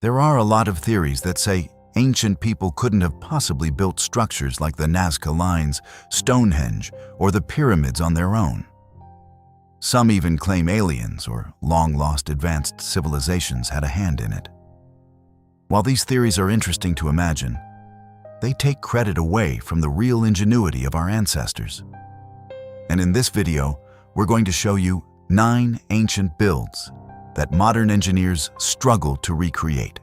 There are a lot of theories that say ancient people couldn't have possibly built structures like the Nazca Lines, Stonehenge, or the pyramids on their own. Some even claim aliens or long-lost advanced civilizations had a hand in it. While these theories are interesting to imagine, they take credit away from the real ingenuity of our ancestors. And in this video, we're going to show you 9 ancient builds that modern engineers struggle to recreate,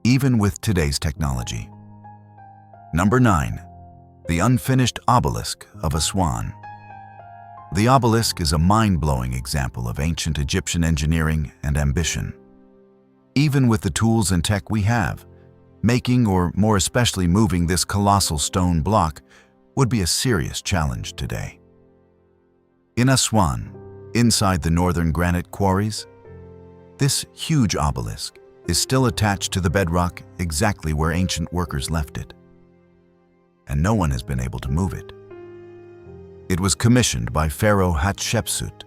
even with today's technology. Number 9. The Unfinished Obelisk of Aswan. The obelisk is a mind-blowing example of ancient Egyptian engineering and ambition. Even with the tools and tech we have, making or more especially moving this colossal stone block would be a serious challenge today. In Aswan, inside the northern granite quarries, this huge obelisk is still attached to the bedrock exactly where ancient workers left it, and no one has been able to move it. It was commissioned by Pharaoh Hatshepsut,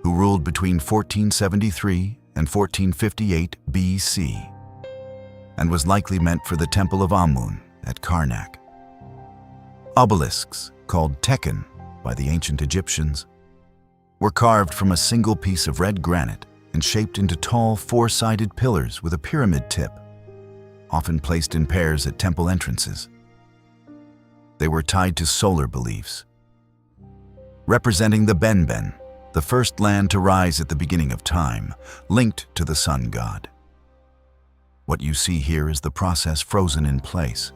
who ruled between 1473 and 1458 BC, and was likely meant for the Temple of Amun at Karnak. Obelisks, called Tekken by the ancient Egyptians, were carved from a single piece of red granite and shaped into tall, four-sided pillars with a pyramid tip, often placed in pairs at temple entrances. They were tied to solar beliefs, representing the Benben, the first land to rise at the beginning of time, linked to the sun god. What you see here is the process frozen in place.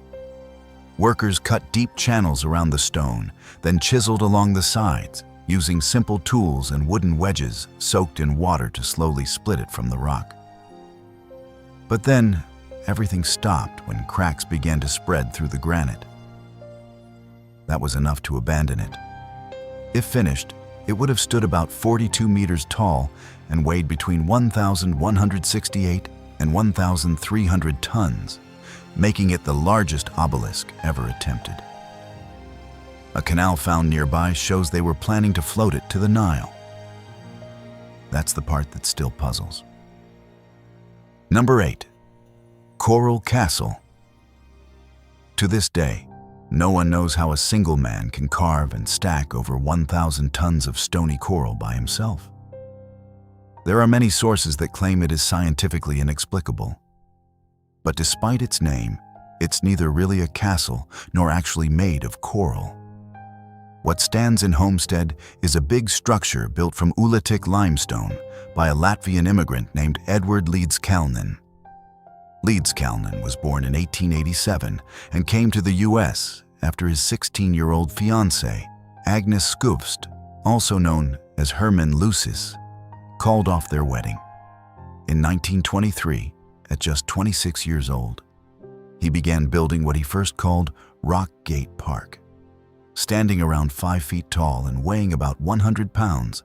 Workers cut deep channels around the stone, then chiseled along the sides, using simple tools and wooden wedges soaked in water to slowly split it from the rock. But then, everything stopped when cracks began to spread through the granite. That was enough to abandon it. If finished, it would have stood about 42 meters tall and weighed between 1,168 and 1,300 tons, making it the largest obelisk ever attempted. A canal found nearby shows they were planning to float it to the Nile. That's the part that still puzzles. Number 8. Coral Castle. To this day, no one knows how a single man can carve and stack over 1,000 tons of stony coral by himself. There are many sources that claim it is scientifically inexplicable. But despite its name, it's neither really a castle nor actually made of coral. What stands in Homestead is a big structure built from Ulitic limestone by a Latvian immigrant named Edward Leeds-Kalnin. Leeds-Kalnin was born in 1887 and came to the U.S. after his 16-year-old fiancée, Agnes Skuvst, also known as Herman Lucis, called off their wedding. In 1923, at just 26 years old, he began building what he first called Rock Gate Park. Standing around 5 feet tall and weighing about 100 pounds,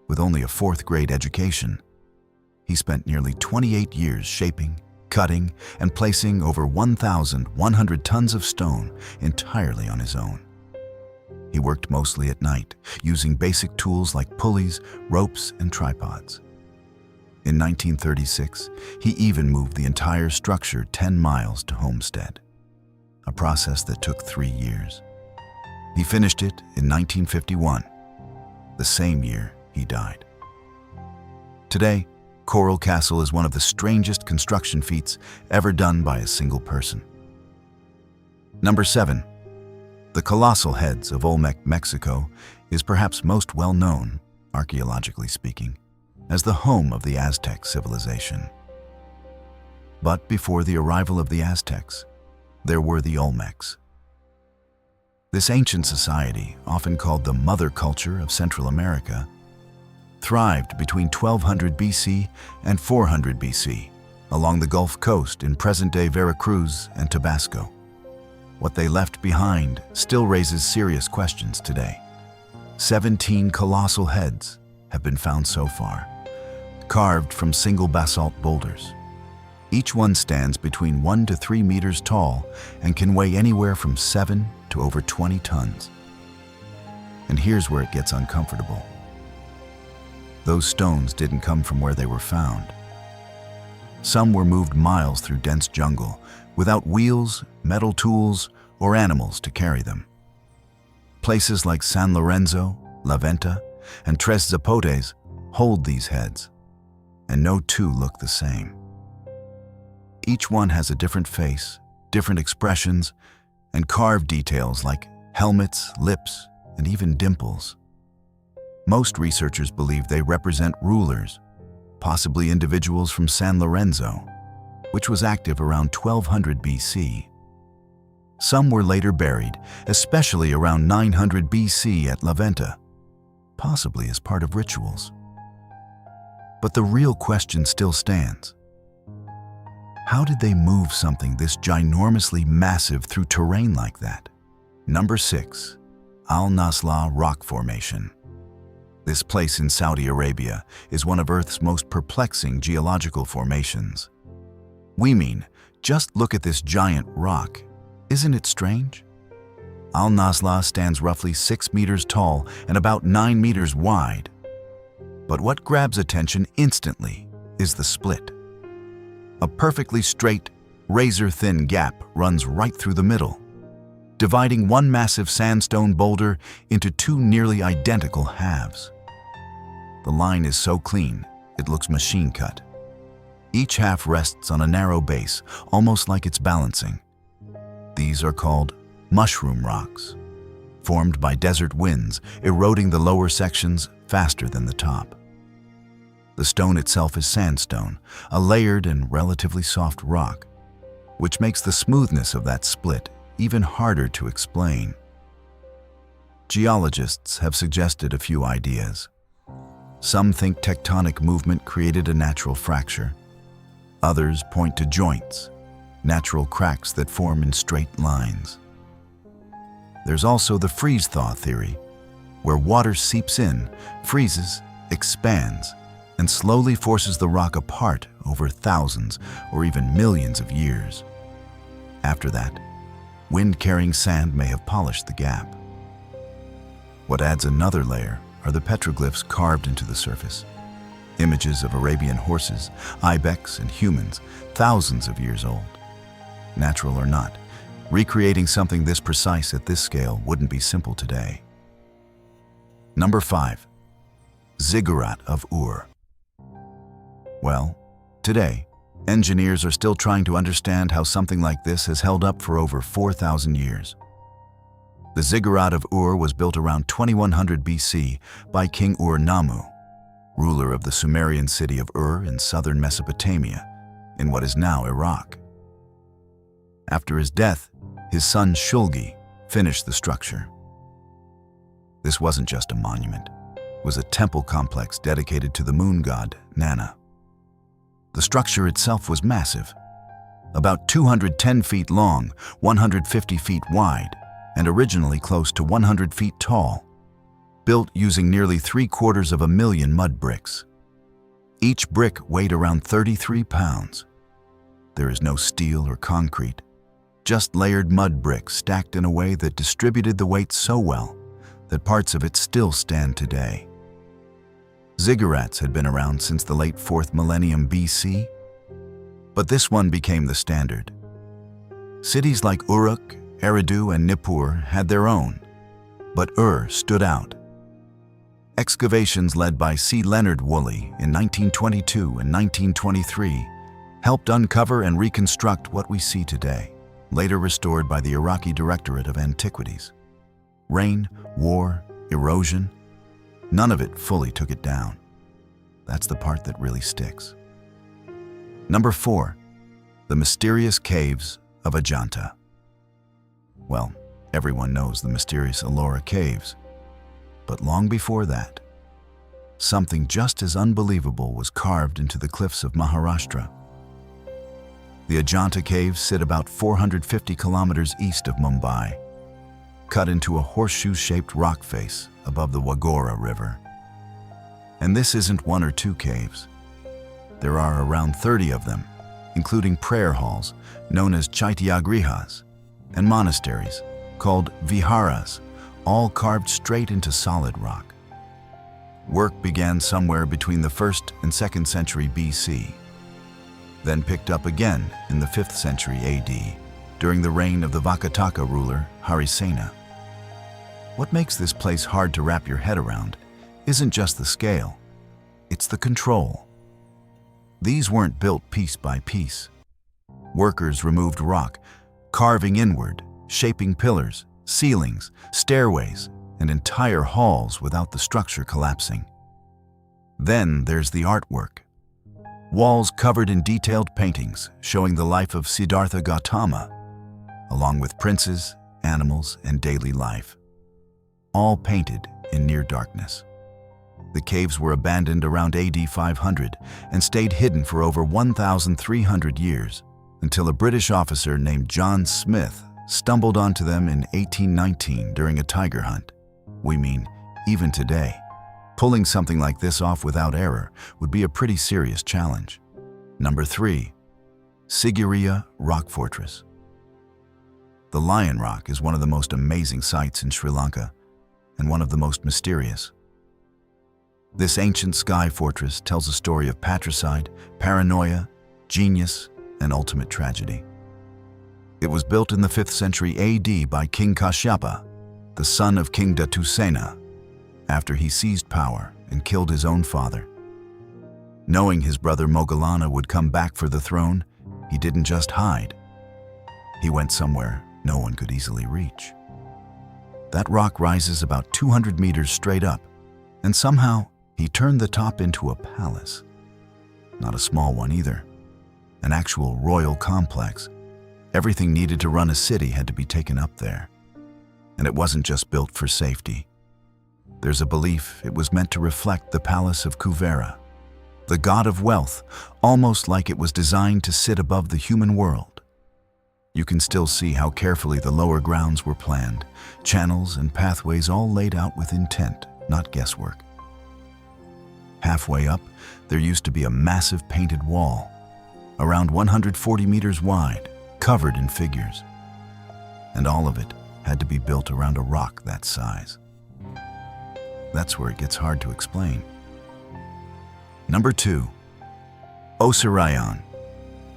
with only a 4th grade education, he spent nearly 28 years shaping, cutting, and placing over 1,100 tons of stone entirely on his own. He worked mostly at night, using basic tools like pulleys, ropes, and tripods. In 1936, he even moved the entire structure 10 miles to Homestead, a process that took 3 years. He finished it in 1951, the same year he died. Today, Coral Castle is one of the strangest construction feats ever done by a single person. Number 7. The Colossal Heads of Olmec, Mexico is perhaps most well known, archaeologically speaking, as the home of the Aztec civilization. But before the arrival of the Aztecs, there were the Olmecs. This ancient society, often called the mother culture of Central America, thrived between 1200 BC and 400 BC along the Gulf Coast in present-day Veracruz and Tabasco. What they left behind still raises serious questions today. 17 colossal heads have been found so far, carved from single basalt boulders. Each one stands between 1 to 3 meters tall and can weigh anywhere from 7 to over 20 tons. And here's where it gets uncomfortable. Those stones didn't come from where they were found. Some were moved miles through dense jungle, without wheels, metal tools, or animals to carry them. Places like San Lorenzo, La Venta, and Tres Zapotes hold these heads, and no two look the same. Each one has a different face, different expressions, and carved details like helmets, lips, and even dimples. Most researchers believe they represent rulers, possibly individuals from San Lorenzo, which was active around 1200 BC. Some were later buried, especially around 900 BC at La Venta, possibly as part of rituals. But the real question still stands. How did they move something this ginormously massive through terrain like that? Number 6. Al-Naslaa Rock Formation. This place in Saudi Arabia is one of Earth's most perplexing geological formations. We mean, just look at this giant rock. Isn't it strange? Al-Naslaa stands roughly 6 meters tall and about 9 meters wide. But what grabs attention instantly is the split. A perfectly straight, razor-thin gap runs right through the middle, dividing one massive sandstone boulder into two nearly identical halves. The line is so clean, it looks machine-cut. Each half rests on a narrow base, almost like it's balancing. These are called mushroom rocks, formed by desert winds, eroding the lower sections faster than the top. The stone itself is sandstone, a layered and relatively soft rock, which makes the smoothness of that split even harder to explain. Geologists have suggested a few ideas. Some think tectonic movement created a natural fracture. Others point to joints, natural cracks that form in straight lines. There's also the freeze-thaw theory, where water seeps in, freezes, expands, and slowly forces the rock apart over thousands or even millions of years. After that, wind-carrying sand may have polished the gap. What adds another layer are the petroglyphs carved into the surface. Images of Arabian horses, ibex, and humans, thousands of years old. Natural or not, recreating something this precise at this scale wouldn't be simple today. Number 5. Ziggurat of Ur. Well, today, engineers are still trying to understand how something like this has held up for over 4,000 years. The Ziggurat of Ur was built around 2100 BC by King Ur-Nammu, ruler of the Sumerian city of Ur in southern Mesopotamia, in what is now Iraq. After his death, his son Shulgi finished the structure. This wasn't just a monument. It was a temple complex dedicated to the moon god, Nana. The structure itself was massive, about 210 feet long, 150 feet wide, and originally close to 100 feet tall, built using nearly 750,000 mud bricks. Each brick weighed around 33 pounds. There is no steel or concrete, just layered mud bricks stacked in a way that distributed the weight so well that parts of it still stand today. Ziggurats had been around since the late 4th millennium BC, but this one became the standard. Cities like Uruk, Eridu, and Nippur had their own, but Ur stood out. Excavations led by C. Leonard Woolley in 1922 and 1923 helped uncover and reconstruct what we see today, later restored by the Iraqi Directorate of Antiquities. Rain, war, erosion, none of it fully took it down. That's the part that really sticks. Number 4. The mysterious caves of Ajanta. Well, everyone knows the mysterious Al-Naslaa Caves. But long before that, something just as unbelievable was carved into the cliffs of Maharashtra. The Ajanta Caves sit about 450 kilometers east of Mumbai, cut into a horseshoe-shaped rock face above the Wagora River. And this isn't one or two caves. There are around 30 of them, including prayer halls known as chaityagrihas and monasteries called viharas, all carved straight into solid rock. Work began somewhere between the 1st and 2nd century BC. then picked up again in the 5th century AD during the reign of the Vakataka ruler Harisena. What makes this place hard to wrap your head around isn't just the scale, it's the control. These weren't built piece by piece. Workers removed rock, carving inward, shaping pillars, ceilings, stairways, and entire halls without the structure collapsing. Then there's the artwork. Walls covered in detailed paintings showing the life of Siddhartha Gautama, along with princes, animals, and daily life, all painted in near darkness. The caves were abandoned around AD 500 and stayed hidden for over 1,300 years until a British officer named John Smith stumbled onto them in 1819 during a tiger hunt. We mean, even today, pulling something like this off without error would be a pretty serious challenge. Number 3. Sigiriya Rock Fortress. The Lion Rock is one of the most amazing sights in Sri Lanka and one of the most mysterious. This ancient sky fortress tells a story of patricide, paranoia, genius, and ultimate tragedy. It was built in the 5th century AD by King Kashyapa, the son of King Datusena, after he seized power and killed his own father. Knowing his brother Moggallana would come back for the throne, he didn't just hide. He went somewhere no one could easily reach. That rock rises about 200 meters straight up, and somehow he turned the top into a palace. Not a small one either. An actual royal complex. Everything needed to run a city had to be taken up there. And it wasn't just built for safety. There's a belief it was meant to reflect the palace of Kuvera, the god of wealth, almost like it was designed to sit above the human world. You can still see how carefully the lower grounds were planned, channels and pathways all laid out with intent, not guesswork. Halfway up, there used to be a massive painted wall, around 140 meters wide, covered in figures. And all of it had to be built around a rock that size. That's where it gets hard to explain. Number 2. Osireion,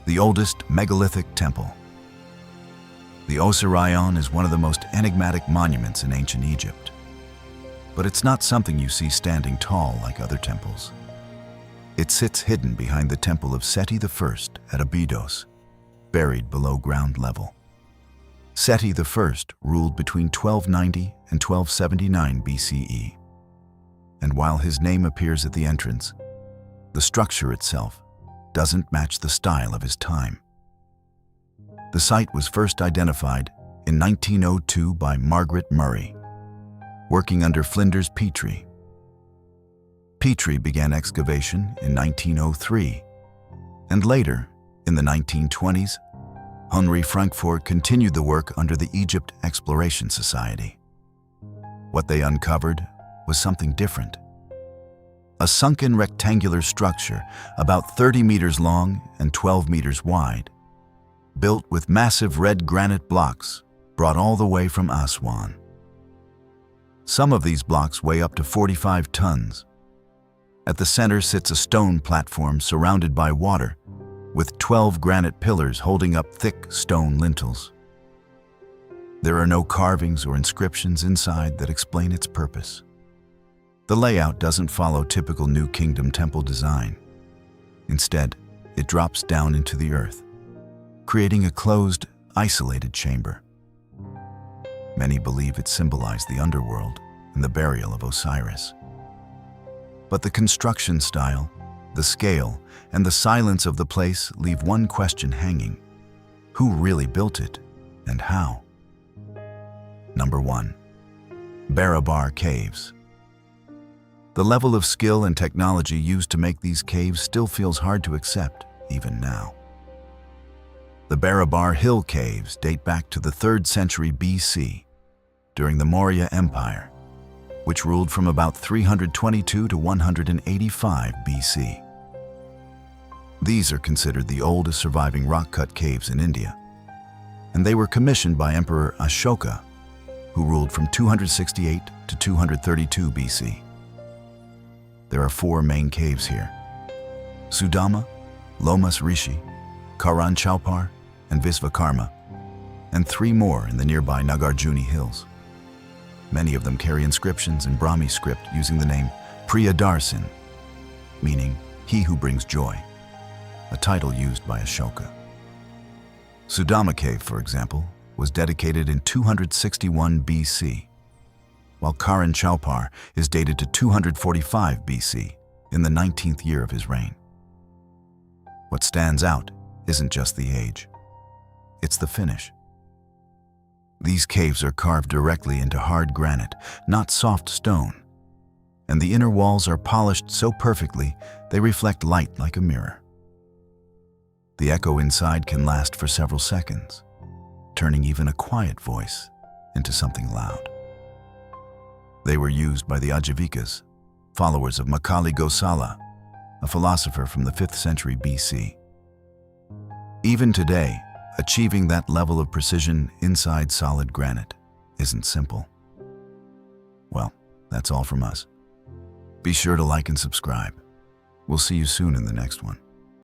the oldest megalithic temple. The Osireion is one of the most enigmatic monuments in ancient Egypt. But it's not something you see standing tall like other temples. It sits hidden behind the temple of Seti I at Abydos, buried below ground level. Seti I ruled between 1290 and 1279 BCE. And while his name appears at the entrance, the structure itself doesn't match the style of his time. The site was first identified in 1902 by Margaret Murray, working under Flinders Petrie. Petrie began excavation in 1903, and later, in the 1920s, Henri Frankfurt continued the work under the Egypt Exploration Society. What they uncovered was something different. A sunken rectangular structure about 30 meters long and 12 meters wide, built with massive red granite blocks brought all the way from Aswan. Some of these blocks weigh up to 45 tons. At the center sits a stone platform surrounded by water, with 12 granite pillars holding up thick stone lintels. There are no carvings or inscriptions inside that explain its purpose. The layout doesn't follow typical New Kingdom temple design. Instead, it drops down into the earth, creating a closed, isolated chamber. Many believe it symbolized the underworld and the burial of Osiris. But the construction style, the scale, and the silence of the place leave one question hanging. Who really built it, and how? Number 1. Barabar Caves. The level of skill and technology used to make these caves still feels hard to accept, even now. The Barabar Hill Caves date back to the 3rd century BC, during the Maurya Empire, which ruled from about 322 to 185 BC. These are considered the oldest surviving rock-cut caves in India, and they were commissioned by Emperor Ashoka, who ruled from 268 to 232 BC. There are 4 main caves here: Sudama, Lomas Rishi, Karan Chowpar, and Visvakarma, and 3 more in the nearby Nagarjuni Hills. Many of them carry inscriptions in Brahmi script using the name Priyadarsin, meaning he who brings joy, a title used by Ashoka. Sudama Cave, for example, was dedicated in 261 BC, while Karan Chowpar is dated to 245 BC, in the 19th year of his reign. What stands out isn't just the age, it's the finish. These caves are carved directly into hard granite, not soft stone, and the inner walls are polished so perfectly they reflect light like a mirror. The echo inside can last for several seconds, turning even a quiet voice into something loud. They were used by the Ajavikas, followers of Makali Gosala, a philosopher from the 5th century BC. Even today, achieving that level of precision inside solid granite isn't simple. Well, that's all from us. Be sure to like and subscribe. We'll see you soon in the next one.